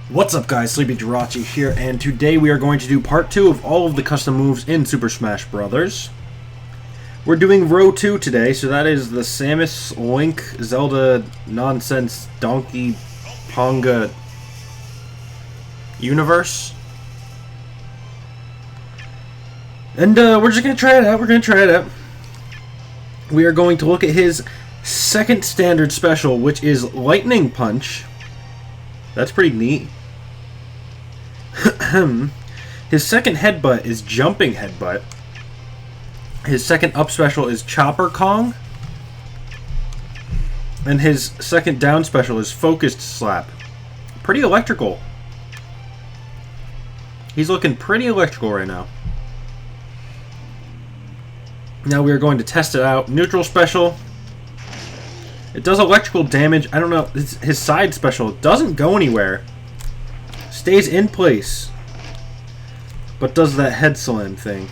What's up guys, Sleepy Jirachi here, and today we are going to do part 2 of all of the custom moves in Super Smash Bros. We're doing row 2 today, so that is the Samus, Link, Zelda, Nonsense, Donkey, Ponga universe. And we're just going to try it out, We are going to look at his second standard special, which is Lightning Punch. That's pretty neat. His second headbutt is Jumping Headbutt. His second up special is Chopper Kong. And his second down special is Focused Slap. Pretty electrical. He's looking pretty electrical right now. Now we are going to test it out. Neutral special. It does electrical damage. I don't know. His side special doesn't go anywhere. Stays in place. But does that head slam thing.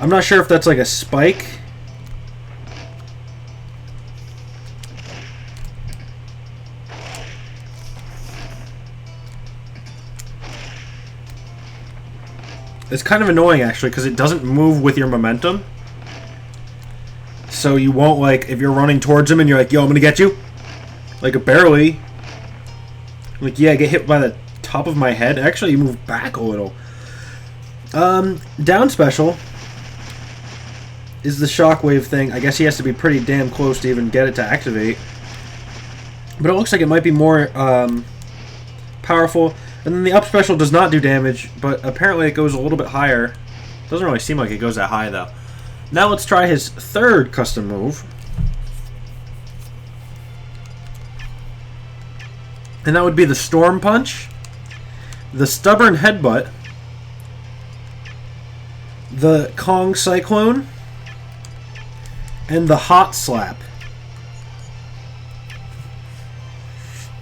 I'm not sure if that's like a spike. It's kind of annoying actually because it doesn't move with your momentum. So you won't, like, if you're running towards him and you're like, yo, I'm gonna get you. Like, barely. Like, yeah, I get hit by the top of my head. Actually, you move back a little. Down special is the shockwave thing. I guess he has to be pretty damn close to even get it to activate. But it looks like it might be more powerful. And then the up special does not do damage, but apparently it goes a little bit higher. Doesn't really seem like it goes that high, though. Now let's try his third custom move. And that would be the Storm Punch, the Stubborn Headbutt, the Kong Cyclone, and the Hot Slap.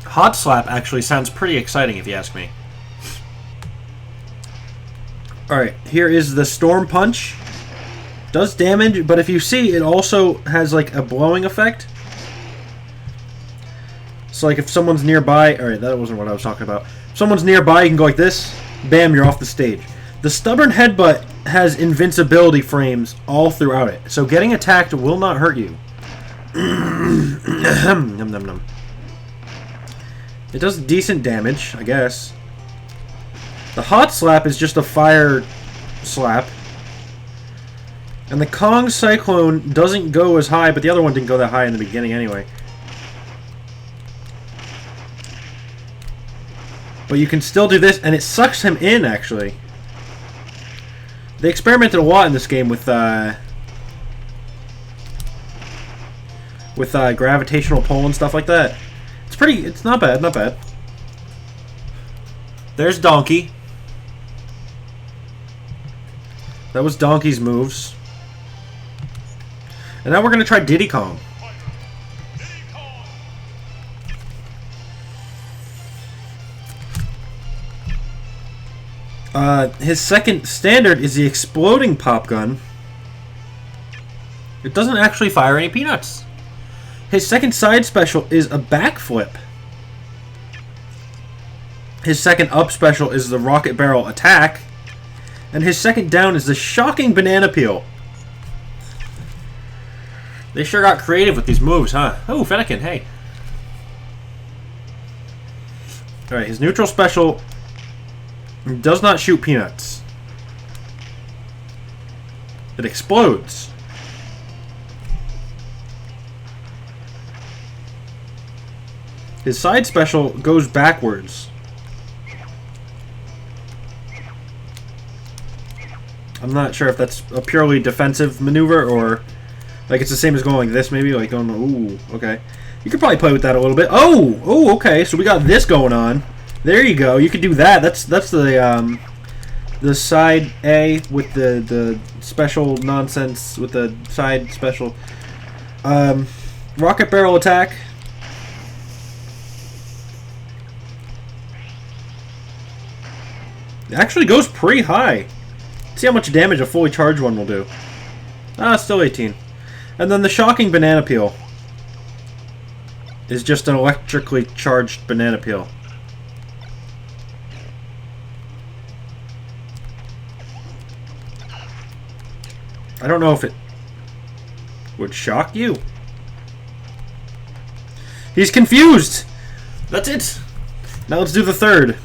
Hot Slap actually sounds pretty exciting if you ask me. Alright, here is the Storm Punch. Does damage, but if you see, it also has like a blowing effect. So like if someone's nearby, alright, that wasn't what I was talking about. If someone's nearby, you can go like this, bam, you're off the stage. The Stubborn Headbutt has invincibility frames all throughout it, so getting attacked will not hurt you. Num num num. It does decent damage, I guess. The Hot Slap is just a fire slap. And the Kong Cyclone doesn't go as high, but the other one didn't go that high in the beginning anyway. But you can still do this, and it sucks him in, actually. They experimented a lot in this game with gravitational pull and stuff like that. It's not bad, not bad. There's Donkey. That was Donkey's moves. And now we're going to try Diddy Kong. His second standard is the Exploding Pop Gun. It doesn't actually fire any peanuts. His second side special is a backflip. His second up special is the Rocket Barrel Attack. And his second down is the Shocking Banana Peel. They sure got creative with these moves, huh? Oh, Fennekin, hey. Alright, his neutral special does not shoot peanuts. It explodes. His side special goes backwards. I'm not sure if that's a purely defensive maneuver or... like it's the same as going like this, maybe, like going, ooh, okay. You could probably play with that a little bit. Oh, okay, so we got this going on. There you go, you could do that. That's the side A with the special nonsense, with the side special. Rocket Barrel Attack. It actually goes pretty high. Let's see how much damage a fully charged one will do. Ah, still 18. And then the Shocking Banana Peel. is just an electrically charged banana peel. I don't know if it would shock you. He's confused! That's it! Now let's do the third.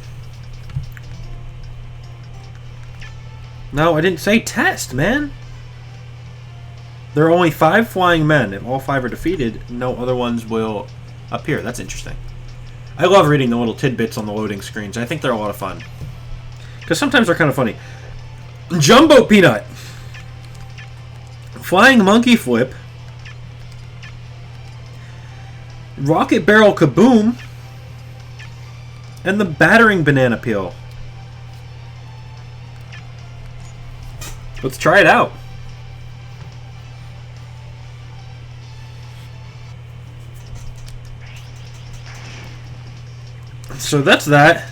No, I didn't say test, man! There are only 5 flying men. If all 5 are defeated, no other ones will appear. That's interesting. I love reading the little tidbits on the loading screens. I think they're a lot of fun. Because sometimes they're kind of funny. Jumbo Peanut! Flying Monkey Flip. Rocket Barrel Kaboom. And the Battering Banana Peel. Let's try it out. So that's that.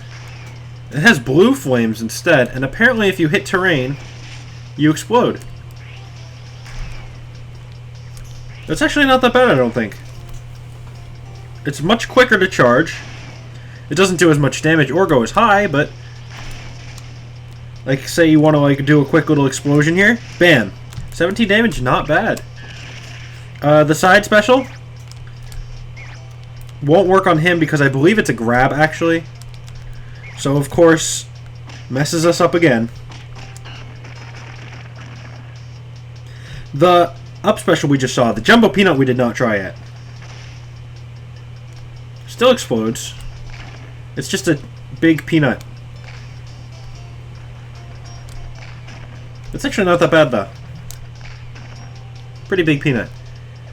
It has blue flames instead, and apparently if you hit terrain, you explode. That's actually not that bad, I don't think. It's much quicker to charge. It doesn't do as much damage or go as high, but like say you want to like do a quick little explosion here, bam, 17 damage, not bad. The side special won't work on him because I believe it's a grab actually. So of course messes us up again. The up special we just saw, the Jumbo Peanut we did not try yet. Still explodes. It's just a big peanut. It's actually not that bad though. Pretty big peanut.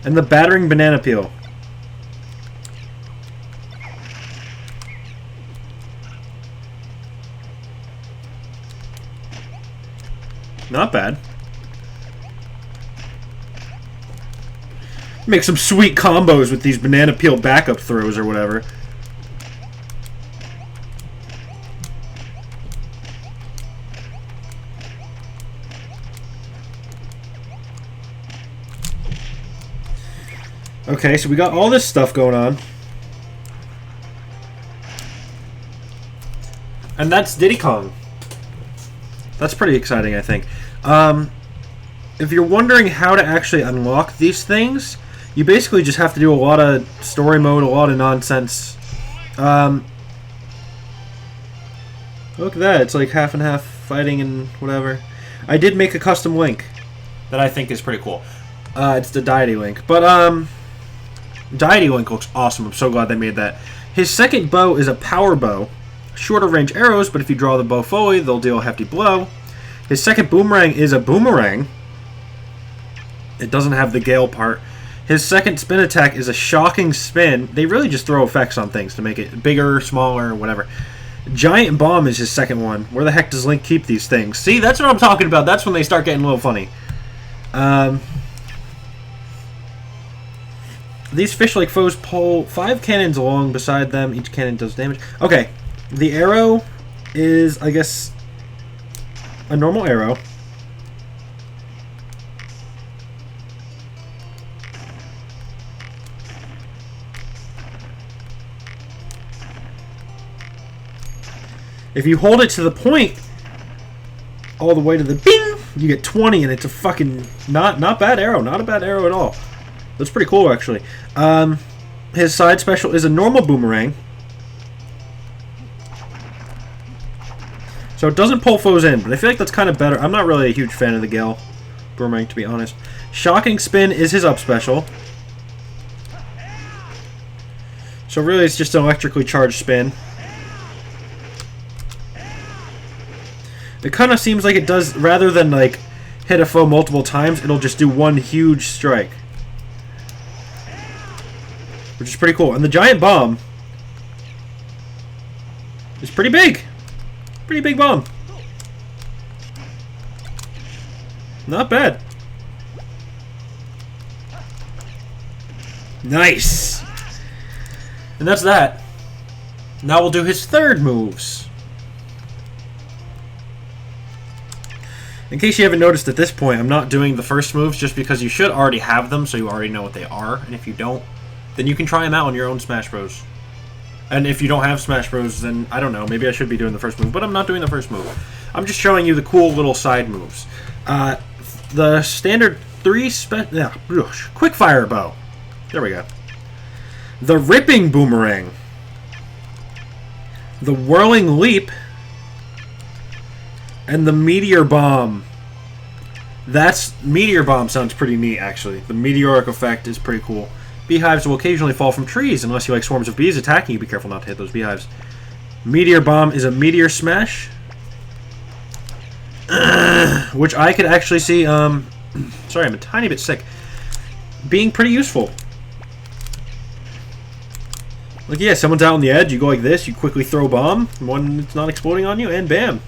And the Battering Banana Peel. Not bad. Make some sweet combos with these banana peel backup throws or whatever. Okay, so we got all this stuff going on. And that's Diddy Kong. That's pretty exciting, I think. If you're wondering how to actually unlock these things, you basically just have to do a lot of story mode, a lot of nonsense. Look at that, it's like half and half fighting and whatever. I did make a custom link that I think is pretty cool. It's the Diddy link. But, Diddy link looks awesome. I'm so glad they made that. His second bow is a power bow. Shorter range arrows, but if you draw the bow fully, they'll deal a hefty blow. His second boomerang is a boomerang. It doesn't have the gale part. His second spin attack is a shocking spin. They really just throw effects on things to make it bigger, smaller, whatever. Giant bomb is his second one. Where the heck does Link keep these things? See, that's what I'm talking about. That's when they start getting a little funny. These fish-like foes pull 5 cannons along beside them. Each cannon does damage. Okay. The arrow is, I guess, a normal arrow. If you hold it to the point all the way to the bing, you get 20, and it's a fucking not bad arrow. Not a bad arrow at all. That's pretty cool, actually. His side special is a normal boomerang. So it doesn't pull foes in, but I feel like that's kind of better. I'm not really a huge fan of the Gale boomerang, to be honest. Shocking spin is his up special. So really it's just an electrically charged spin. It kind of seems like it does, rather than like hit a foe multiple times, it'll just do one huge strike. Which is pretty cool. And the giant bomb is pretty big. Pretty big bomb. Not bad. Nice. And that's that. Now we'll do his third moves. In case you haven't noticed at this point, I'm not doing the first moves just because you should already have them, so you already know what they are. And if you don't, then you can try them out on your own Smash Bros. And if you don't have Smash Bros, then I don't know. Maybe I should be doing the first move, but I'm not doing the first move. I'm just showing you the cool little side moves. The standard 3 quick fire bow. There we go. The ripping boomerang. The whirling leap. And the meteor bomb. Meteor bomb sounds pretty neat, actually. The meteoric effect is pretty cool. Beehives will occasionally fall from trees unless you like swarms of bees attacking you. Be careful not to hit those beehives. Meteor bomb is a meteor smash. Which I could actually see, sorry, I'm a tiny bit sick. Being pretty useful. Like, yeah, someone's out on the edge, you go like this, you quickly throw a bomb, one that's not exploding on you, and bam.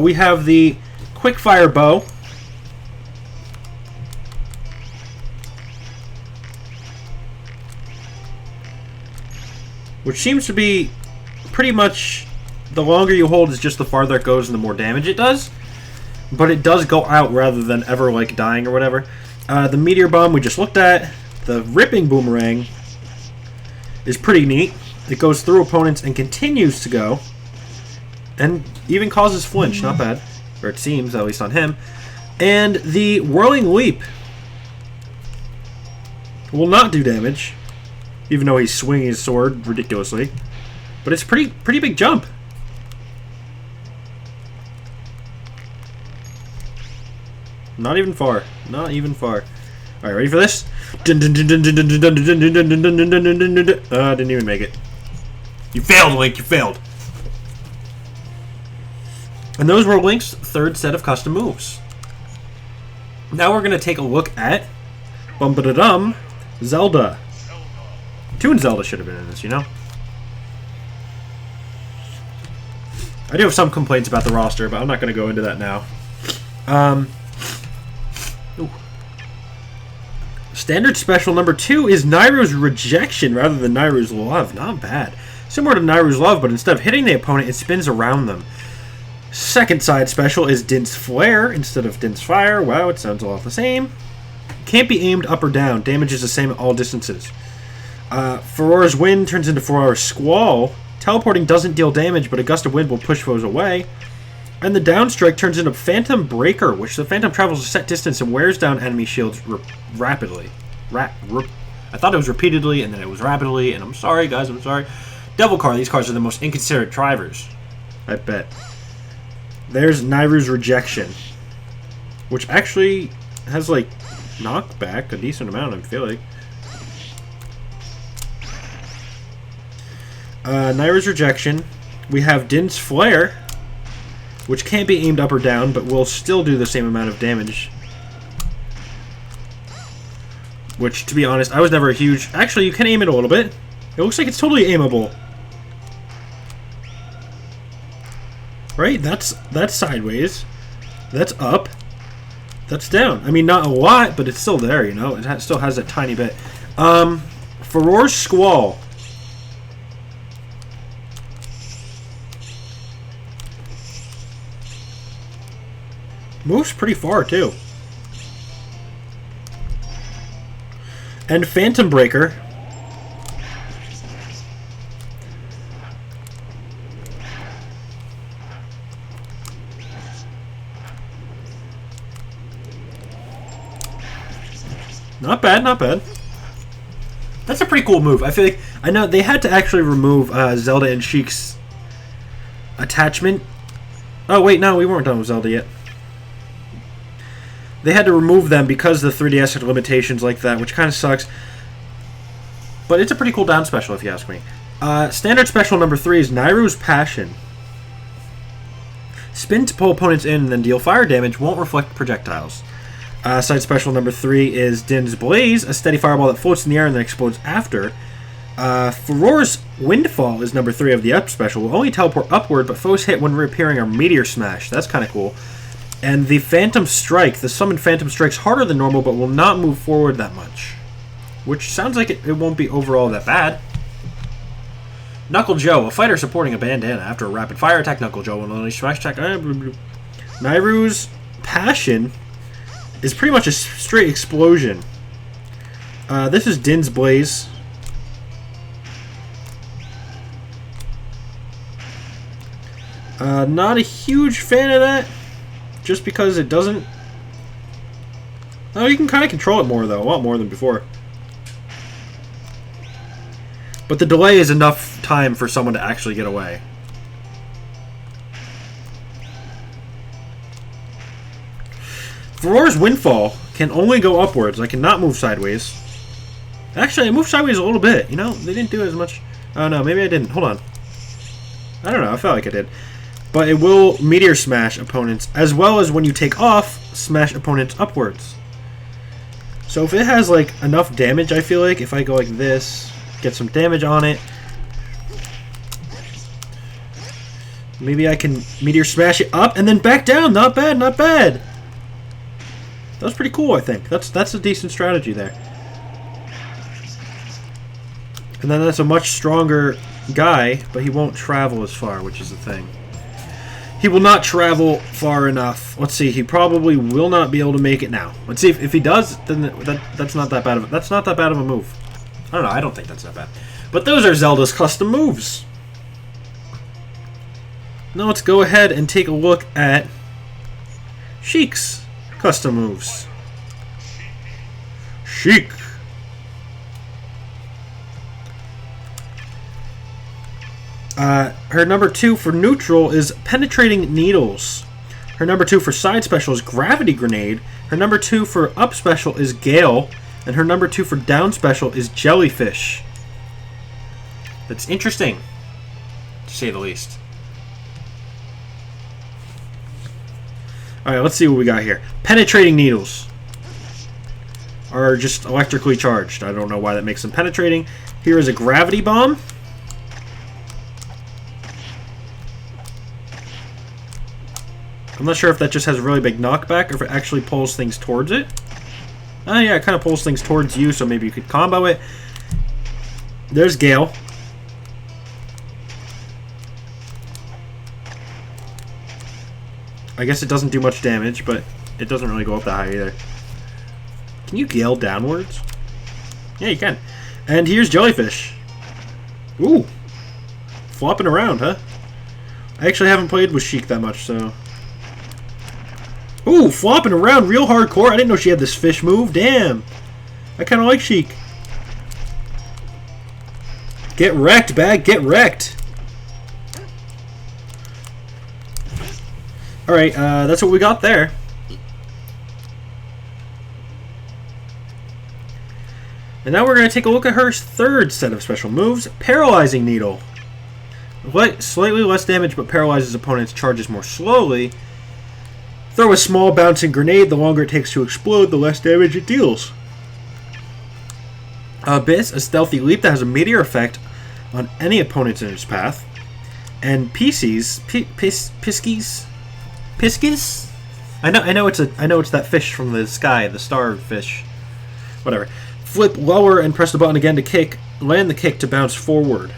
We have the quick fire bow. Which seems to be pretty much the longer you hold is just the farther it goes and the more damage it does. But it does go out rather than ever like dying or whatever. The meteor bomb we just looked at. The ripping boomerang is pretty neat. It goes through opponents and continues to go. And even causes flinch, not bad. Or it seems, at least on him. And the whirling leap will not do damage. Even though he's swinging his sword ridiculously. But it's pretty big jump. Not even far. Not even far. Alright, ready for this? Didn't even make it. You failed, Link. You failed. And those were Link's third set of custom moves. Now we're going to take a look at Zelda. Toon Zelda should have been in this, you know? I do have some complaints about the roster, but I'm not going to go into that now. Standard special number 2 is Nairu's Rejection rather than Nairu's Love. Not bad. Similar to Nairu's Love, but instead of hitting the opponent, it spins around them. Second side special is Din's Flare instead of Din's Fire. Wow, it sounds a lot the same. Can't be aimed up or down. Damage is the same at all distances. Ferora's Wind turns into Ferora's Squall. Teleporting doesn't deal damage, but a gust of wind will push foes away. And the down strike turns into Phantom Breaker, which the Phantom travels a set distance and wears down enemy shields rapidly. I thought it was repeatedly, and then it was rapidly, and I'm sorry, guys, I'm sorry. Devil Card, these cards are the most inconsiderate drivers. I bet. There's Nairu's Rejection, which actually has, like, knockback, a decent amount, I feel like. Nairu's Rejection. We have Din's Flare, which can't be aimed up or down, but will still do the same amount of damage. Which, to be honest, I was never a huge... Actually, you can aim it a little bit. It looks like it's totally aimable. Right? That's sideways. That's up. That's down. I mean, not a lot, but it's still there, you know? It still has that tiny bit. Ferora's Squall. Moves pretty far, too. And Phantom Breaker. Not bad, not bad. That's a pretty cool move. I feel like... I know they had to actually remove Zelda and Sheik's attachment. Oh, wait, no, we weren't done with Zelda yet. They had to remove them because the 3DS had limitations like that, which kind of sucks. But it's a pretty cool down special, if you ask me. Standard special number 3 is Nairu's Passion. Spin to pull opponents in and then deal fire damage, won't reflect projectiles. Side special number 3 is Din's Blaze, a steady fireball that floats in the air and then explodes after. Ferora's Windfall is number 3 of the up special. Will only teleport upward, but foes hit when reappearing are Meteor Smash. That's kind of cool. And the Phantom Strike. The summoned Phantom strikes harder than normal, but will not move forward that much. Which sounds like it won't be overall that bad. Knuckle Joe. A fighter supporting a bandana. After a rapid fire attack, Knuckle Joe will only smash attack. Nairu's Passion is pretty much a straight explosion. This is Din's Blaze. Not a huge fan of that, just because it doesn't... Oh, you can kind of control it more, though. A lot more than before. But the delay is enough time for someone to actually get away. Aurora's Windfall can only go upwards. I cannot move sideways. Actually, I moved sideways a little bit. You know, they didn't do it as much. Oh, no, maybe I didn't. Hold on. I don't know. I felt like I did. But it will Meteor Smash opponents, as well as when you take off, smash opponents upwards. So if it has, like, enough damage, I feel like, if I go like this, get some damage on it, maybe I can Meteor Smash it up and then back down. Not bad, not bad. That was pretty cool, I think. That's a decent strategy there. And then that's a much stronger guy, but he won't travel as far, which is the thing. He will not travel far enough. Let's see. He probably will not be able to make it now. Let's see if he does. Then that's not that bad of a move. I don't know. I don't think that's that bad. But those are Zelda's custom moves. Now let's go ahead and take a look at Sheik's custom moves. Sheik. Her number 2 for neutral is Penetrating Needles. Her number 2 for side special is Gravity Grenade. Her number 2 for up special is Gale. And her number 2 for down special is Jellyfish. That's interesting, to say the least. Alright, let's see what we got here. Penetrating Needles are just electrically charged. I don't know why that makes them penetrating. Here is a Gravity Bomb. I'm not sure if that just has a really big knockback or if it actually pulls things towards it. Oh yeah, it kind of pulls things towards you, so maybe you could combo it. There's Gale. I guess it doesn't do much damage, but it doesn't really go up that high either. Can you Gale downwards? Yeah, you can. And here's Jellyfish. Ooh. Flopping around, huh? I actually haven't played with Sheik that much, so... Ooh, flopping around real hardcore. I didn't know she had this fish move. Damn. I kind of like Sheik. Get wrecked, bag. Get wrecked. Alright, that's what we got there. And now we're going to take a look at her third set of special moves, Paralyzing Needle. Slightly less damage, but paralyzes opponents, charges more slowly. Throw a small bouncing grenade. The longer it takes to explode, the less damage it deals. Abyss, a stealthy leap that has a meteor effect on any opponents in its path. And Piskies. I know it's that fish from the sky, the star fish. Whatever. Flip lower and press the button again to kick. Land the kick to bounce forward.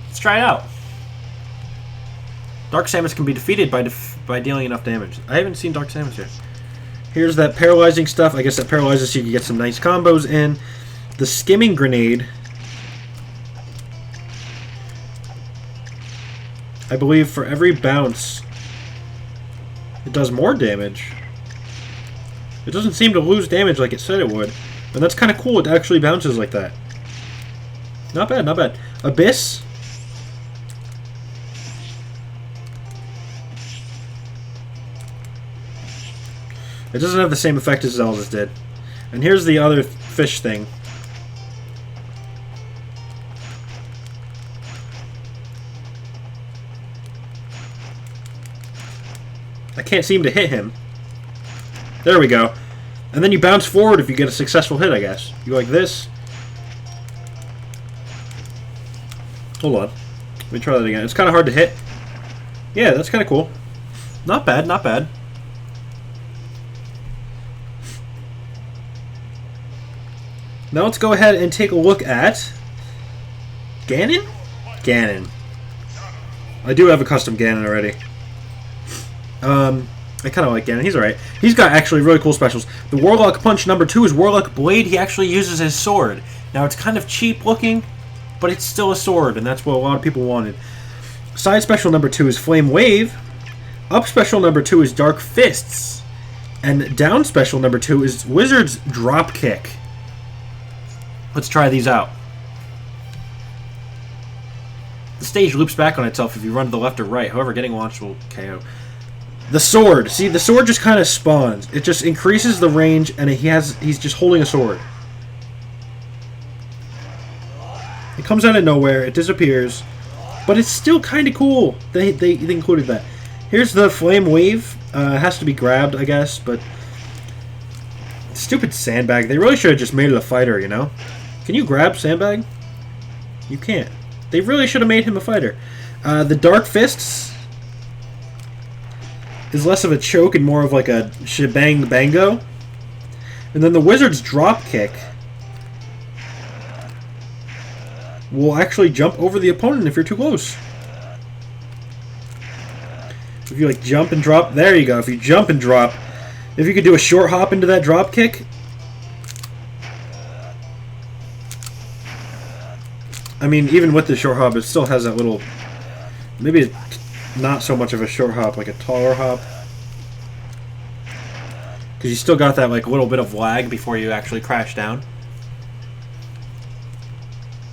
Let's try it out. Dark Samus can be defeated by dealing enough damage. I haven't seen Dark Samus yet. Here's that paralyzing stuff. I guess that paralyzes so you can get some nice combos in. The skimming grenade. I believe for every bounce, it does more damage. It doesn't seem to lose damage like it said it would. And that's kind of cool. It actually bounces like that. Not bad, not bad. Abyss. It doesn't have the same effect as Zelda's did. And here's the other fish thing. I can't seem to hit him. There we go. And then you bounce forward if you get a successful hit, I guess. You go like this. Hold on. Let me try that again. It's kind of hard to hit. Yeah, that's kind of cool. Not bad, not bad. Now let's go ahead and take a look at Ganon? Ganon. I do have a custom Ganon already. I kind of like Ganon. He's alright. He's got actually really cool specials. The Warlock Punch number 2 is Warlock Blade. He actually uses his sword. Now, it's kind of cheap looking, but it's still a sword, and that's what a lot of people wanted. Side special number 2 is Flame Wave. Up special number 2 is Dark Fists. And down special number 2 is Wizard's Drop Kick. Let's try these out. The stage loops back on itself if you run to the left or right. However, getting launched will KO. The sword. See, the sword just kind of spawns. It just increases the range, and he's just holding a sword. It comes out of nowhere. It disappears. But it's still kind of cool. They included that. Here's the Flame Wave. It has to be grabbed, I guess, but... Stupid Sandbag. They really should have just made it a fighter, you know? Can you grab Sandbag? You can't. They really should have made him a fighter. The Dark Fists is less of a choke and more of like a shebang bango. And then the Wizard's Drop Kick will actually jump over the opponent if you're too close. If you like jump and drop, there you go. If you jump and drop, if you could do a short hop into that drop kick. I mean, even with the short hop, it still has that little, maybe not so much of a short hop, like a taller hop. Because you still got that like little bit of lag before you actually crash down.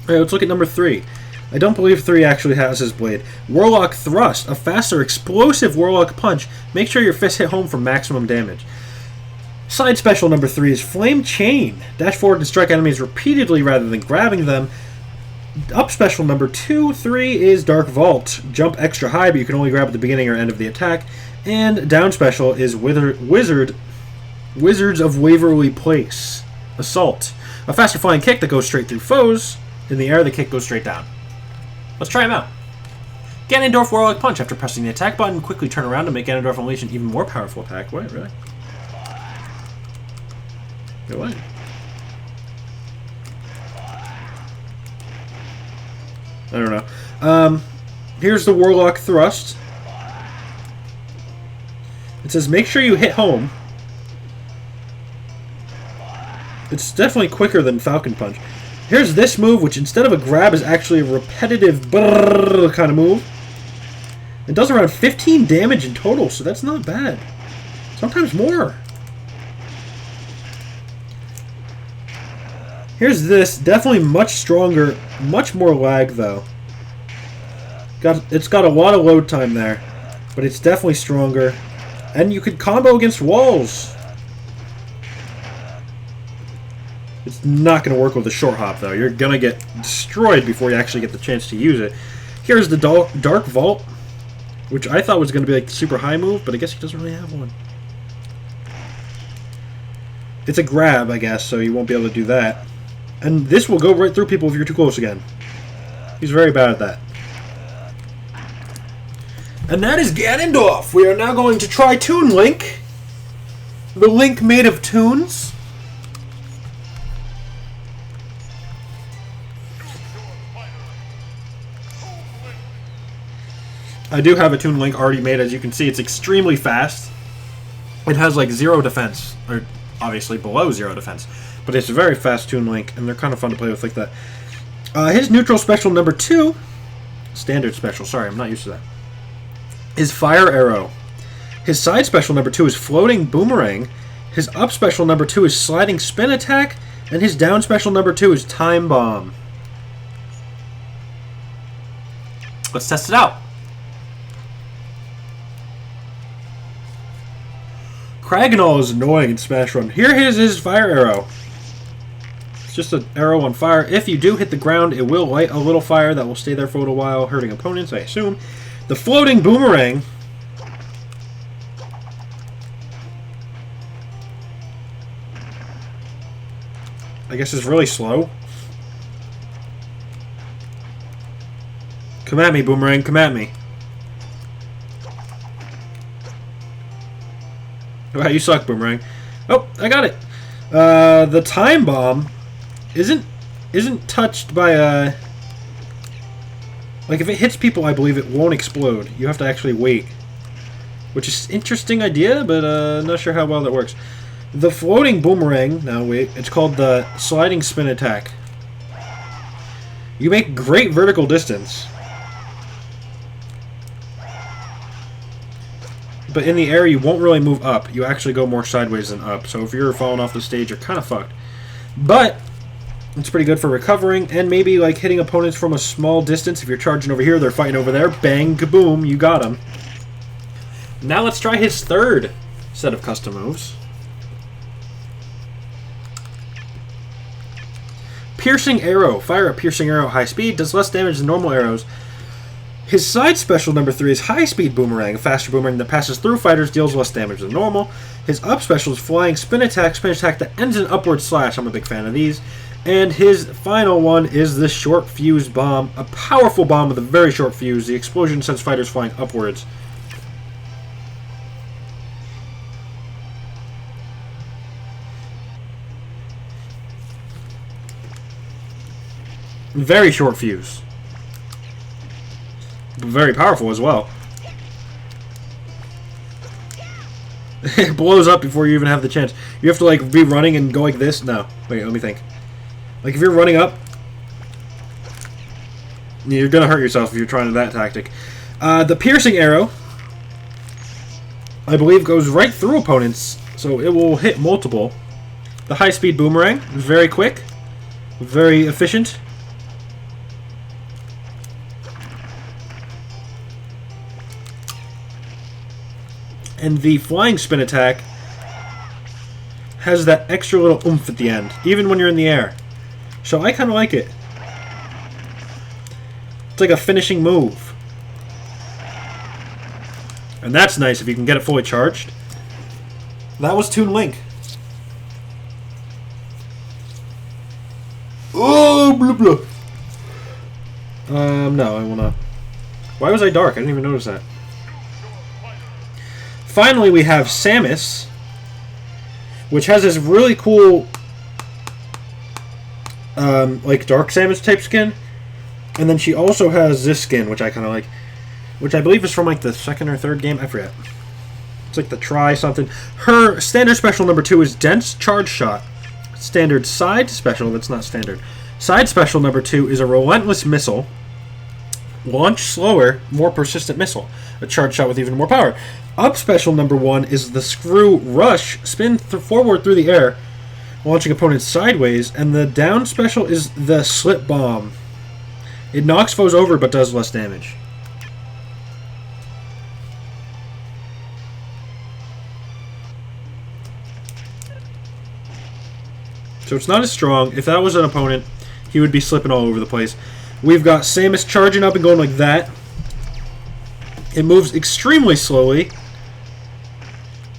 Alright, let's look at number 3. I don't believe 3 actually has his blade. Warlock Thrust, a faster, explosive Warlock Punch. Make sure your fists hit home for maximum damage. Side special number 3 is Flame Chain. Dash forward and strike enemies repeatedly rather than grabbing them. Up special number 3 is Dark Vault. Jump extra high, but you can only grab at the beginning or end of the attack. And down special is Wizards of Waverly Place. Assault. A faster flying kick that goes straight through foes. In the air, the kick goes straight down. Let's try him out. Ganondorf Warlock Punch. After pressing the attack button, quickly turn around to make Ganondorf unleash an even more powerful attack. What? Really? Wait, what? I don't know. Here's the Warlock Thrust. It says, make sure you hit home. It's definitely quicker than Falcon Punch. Here's this move, which instead of a grab is actually a repetitive brrrr kind of move. It does around 15 damage in total, so that's not bad. Sometimes more. Here's this, definitely much stronger, much more lag though. It's got a lot of load time there, but it's definitely stronger. And you could combo against walls. It's not going to work with the short hop, though. You're going to get destroyed before you actually get the chance to use it. Here's the Dark Vault, which I thought was going to be like the super high move, but I guess he doesn't really have one. It's a grab, I guess, so you won't be able to do that. And this will go right through people if you're too close again. He's very bad at that. And that is Ganondorf. We are now going to try Toon-Link. The Link made of tunes. I do have a Toon-Link already made. As you can see, it's extremely fast. It has like 0 defense, or obviously below 0 defense. But it's a very fast Toon-Link, and they're kind of fun to play with like that. His neutral special number 2, standard special, sorry, I'm not used to that, is Fire Arrow. His side special number 2 is Floating Boomerang. His up special number 2 is Sliding Spin Attack. And his down special number 2 is Time Bomb. Let's test it out. Kraganol is annoying in Smash Run. Here is his Fire Arrow. It's just an arrow on fire. If you do hit the ground, it will light a little fire that will stay there for a little while, hurting opponents, I assume. The Floating Boomerang I guess is really slow. Come at me, Boomerang, come at me. Wow, you suck, Boomerang. Oh, I got it. The Time Bomb isn't touched by a... Like, if it hits people, I believe it won't explode. You have to actually wait. which is an interesting idea, but not sure how well that works. The floating boomerang, now wait, it's called the sliding spin attack. You make great vertical distance, but in the air you won't really move up. You actually go more sideways than up, so if you're falling off the stage, you're kind of fucked. But it's pretty good for recovering, and maybe like hitting opponents from a small distance. If you're charging over here, they're fighting over there, bang, kaboom, you got them. Now let's try his third set of custom moves. Piercing Arrow. Fire a piercing arrow at high speed. Does less damage than normal arrows. His side special number 3 is High Speed Boomerang. A faster boomerang that passes through fighters, deals less damage than normal. His up special is Flying Spin Attack. Spin attack that ends in upward slash. I'm a big fan of these. And his final one is the Short Fuse Bomb. A powerful bomb with a very short fuse. The explosion sends fighters flying upwards. Very short fuse. Very powerful as well. It blows up before you even have the chance. You have to like be running and go like this. No. Wait, let me think. Like if you're running up, you're gonna hurt yourself if you're trying that tactic. The piercing arrow, I believe, goes right through opponents, so it will hit multiple. The high speed boomerang is very quick, very efficient. And the flying spin attack has that extra little oomph at the end, even when you're in the air. So I kind of like it. It's like a finishing move. And that's nice if you can get it fully charged. That was Toon-Link. Oh, blah, blah. No, I will not. Why was I dark? I didn't even notice that. Finally, we have Samus, which has this really cool, like Dark Samus type skin, and then she also has this skin, which I kind of like, which I believe is from like the second or third game. I forget. It's like the Try something. Her standard special number 2 is Dense Charge Shot. Standard side special, that's not standard. Side special number 2 is a Relentless Missile. Launch slower, more persistent missile. A charge shot with even more power. Up special number 1 is the Screw Rush. Spin forward through the air, launching opponents sideways. And the down special is the Slip Bomb. It knocks foes over but does less damage. So it's not as strong. If that was an opponent, he would be slipping all over the place. We've got Samus charging up and going like that. It moves extremely slowly,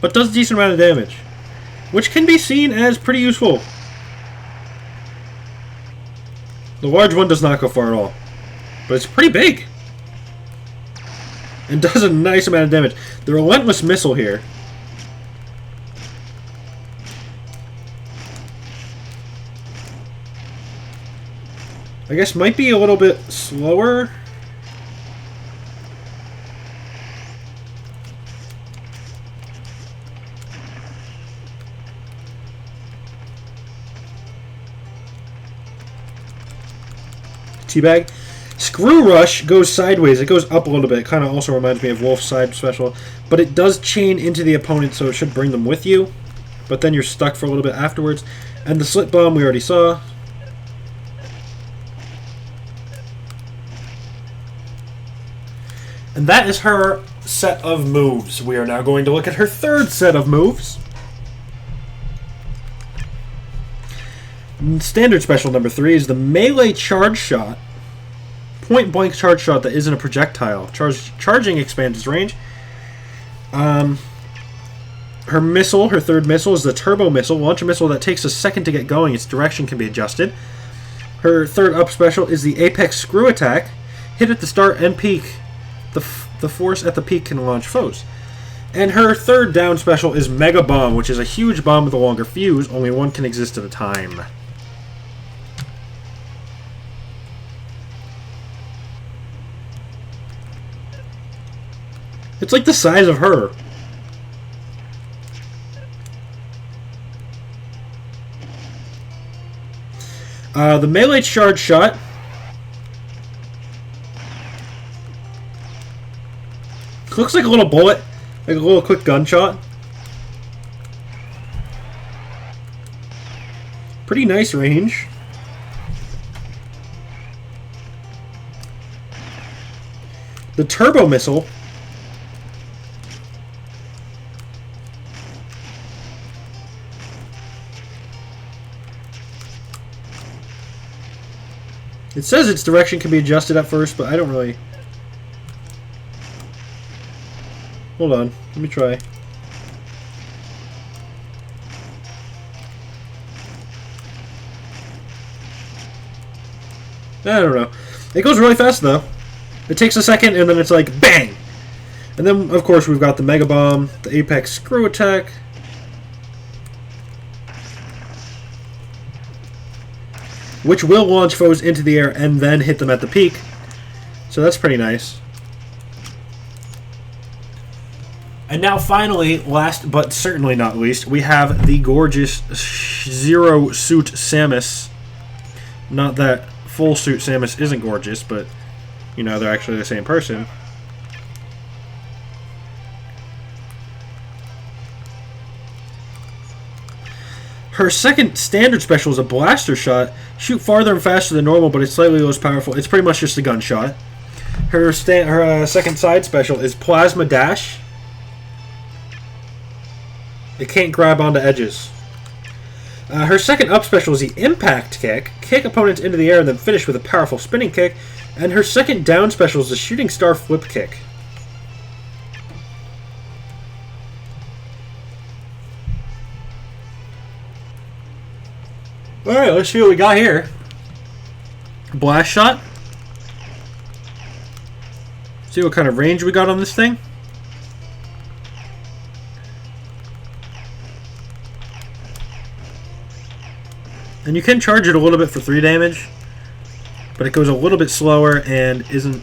but does a decent amount of damage, which can be seen as pretty useful. The large one does not go far at all, but it's pretty big and does a nice amount of damage. The Relentless Missile here, I guess, might be a little bit slower. Teabag. Screw Rush goes sideways. It goes up a little bit. It kind of also reminds me of Wolf's side special. But it does chain into the opponent, so it should bring them with you. But then you're stuck for a little bit afterwards. And the Slip Bomb we already saw. And that is her set of moves. We are now going to look at her third set of moves. Standard special number 3 is the Melee Charge Shot. Point blank charge shot that isn't a projectile. Charging expands its range. Her missile, her third missile, is the Turbo Missile. Launch a missile that takes a second to get going. Its direction can be adjusted. Her third up special is the Apex Screw Attack. Hit at the start and peak. The force at the peak can launch foes. And her third down special is Mega Bomb, which is a huge bomb with a longer fuse. Only one can exist at a time. It's like the size of her. The melee charge shot. Looks like a little bullet. Like a little quick gunshot. Pretty nice range. The turbo missile. It says its direction can be adjusted at first, but I don't really... Hold on, let me try. I don't know. It goes really fast, though. It takes a second, and then it's like, bang! And then, of course, we've got the Mega Bomb, the Apex Screw Attack. Which will launch foes into the air and then hit them at the peak. So that's pretty nice. And now finally, last but certainly not least, we have the gorgeous Zerosuit Samus. Not that full suit Samus isn't gorgeous, but, you know, they're actually the same person. Her second standard special is a blaster shot. Shoot farther and faster than normal, but it's slightly less powerful. It's pretty much just a gunshot. Her second side special is Plasma Dash. It can't grab onto edges. Her second up special is the Impact Kick. Kick opponents into the air and then finish with a powerful spinning kick. And her second down special is the Shooting Star Flip Kick. Alright, let's see what we got here. Blast shot. See what kind of range we got on this thing. And you can charge it a little bit for 3 damage, but it goes a little bit slower and isn't...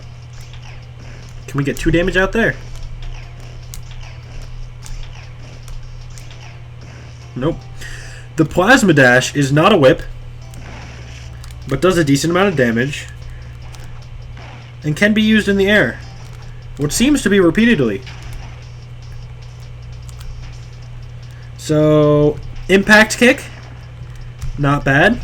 Can we get 2 damage out there? Nope. The Plasma Dash is not a whip, but does a decent amount of damage, and can be used in the air, what seems to be repeatedly. So, Impact Kick, not bad.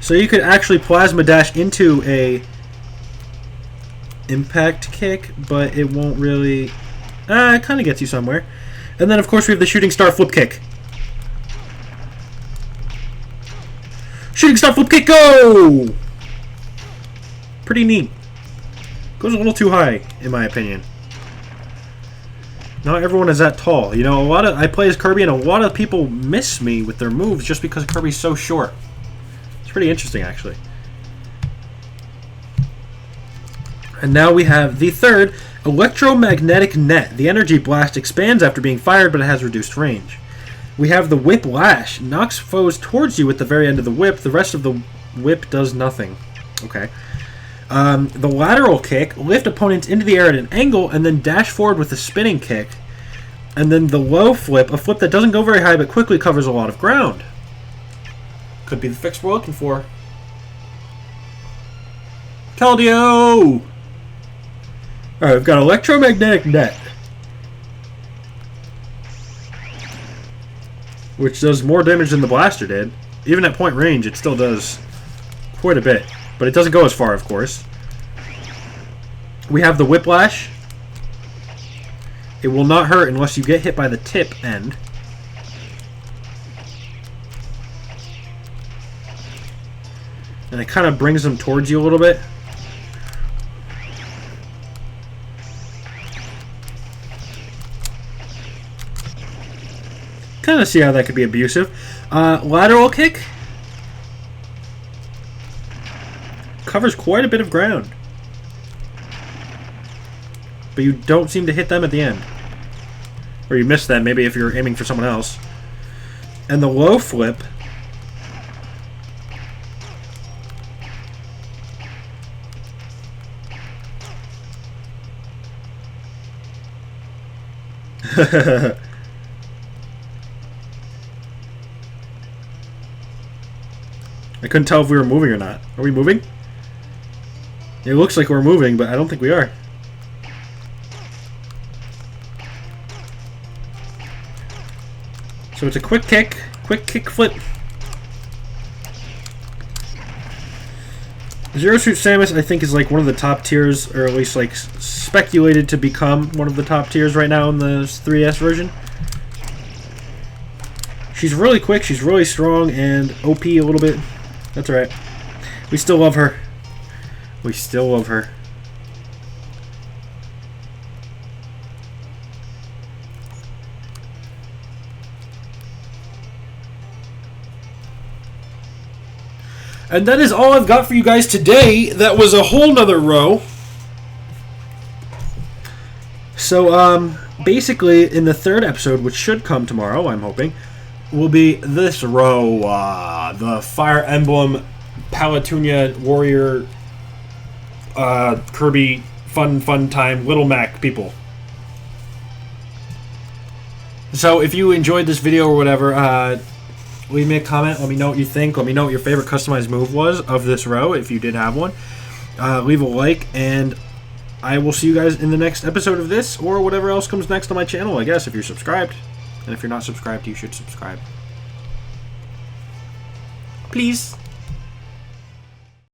So you could actually Plasma Dash into a Impact Kick, but it won't really... it kind of gets you somewhere. And then, of course, we have the Shooting Star Flip Kick. Shooting Star Flip Kick, go! Pretty neat. Goes a little too high, in my opinion. Not everyone is that tall. You know, I play as Kirby, and a lot of people miss me with their moves just because Kirby's so short. It's pretty interesting, actually. And now we have the third, Electromagnetic Net. The energy blast expands after being fired, but it has reduced range. We have the Whip Lash. Knocks foes towards you at the very end of the whip. The rest of the whip does nothing. Okay. The Lateral Kick. Lift opponents into the air at an angle, and then dash forward with a spinning kick. And then the Low Flip. A flip that doesn't go very high, but quickly covers a lot of ground. Could be the fix we're looking for. Caldio! Alright, we've got Electromagnetic Net, which does more damage than the blaster did. Even at point range, it still does quite a bit. But it doesn't go as far, of course. We have the Whiplash. It will not hurt unless you get hit by the tip end. And it kind of brings them towards you a little bit. Kind of see how that could be abusive. Lateral Kick covers quite a bit of ground, but you don't seem to hit them at the end, or you miss them maybe if you're aiming for someone else. And the Low Flip I couldn't tell if we were moving or not. Are we moving? It looks like we're moving, but I don't think we are. So it's a quick kick flip. Zerosuit Samus, I think, is like one of the top tiers, or at least like speculated to become one of the top tiers right now in the 3DS version. She's really quick, she's really strong, and OP a little bit. That's alright. We still love her. We still love her. And that is all I've got for you guys today. That was a whole nother row. So, basically, in the third episode, which should come tomorrow, I'm hoping, will be this row. The Fire Emblem Palatunia Warrior Kirby Fun Time Little Mac people. So, if you enjoyed this video or whatever, leave me a comment. Let me know what you think. Let me know what your favorite customized move was of this row, if you did have one. Leave a like, and I will see you guys in the next episode of this, or whatever else comes next on my channel, I guess, if you're subscribed. And if you're not subscribed, you should subscribe. Please.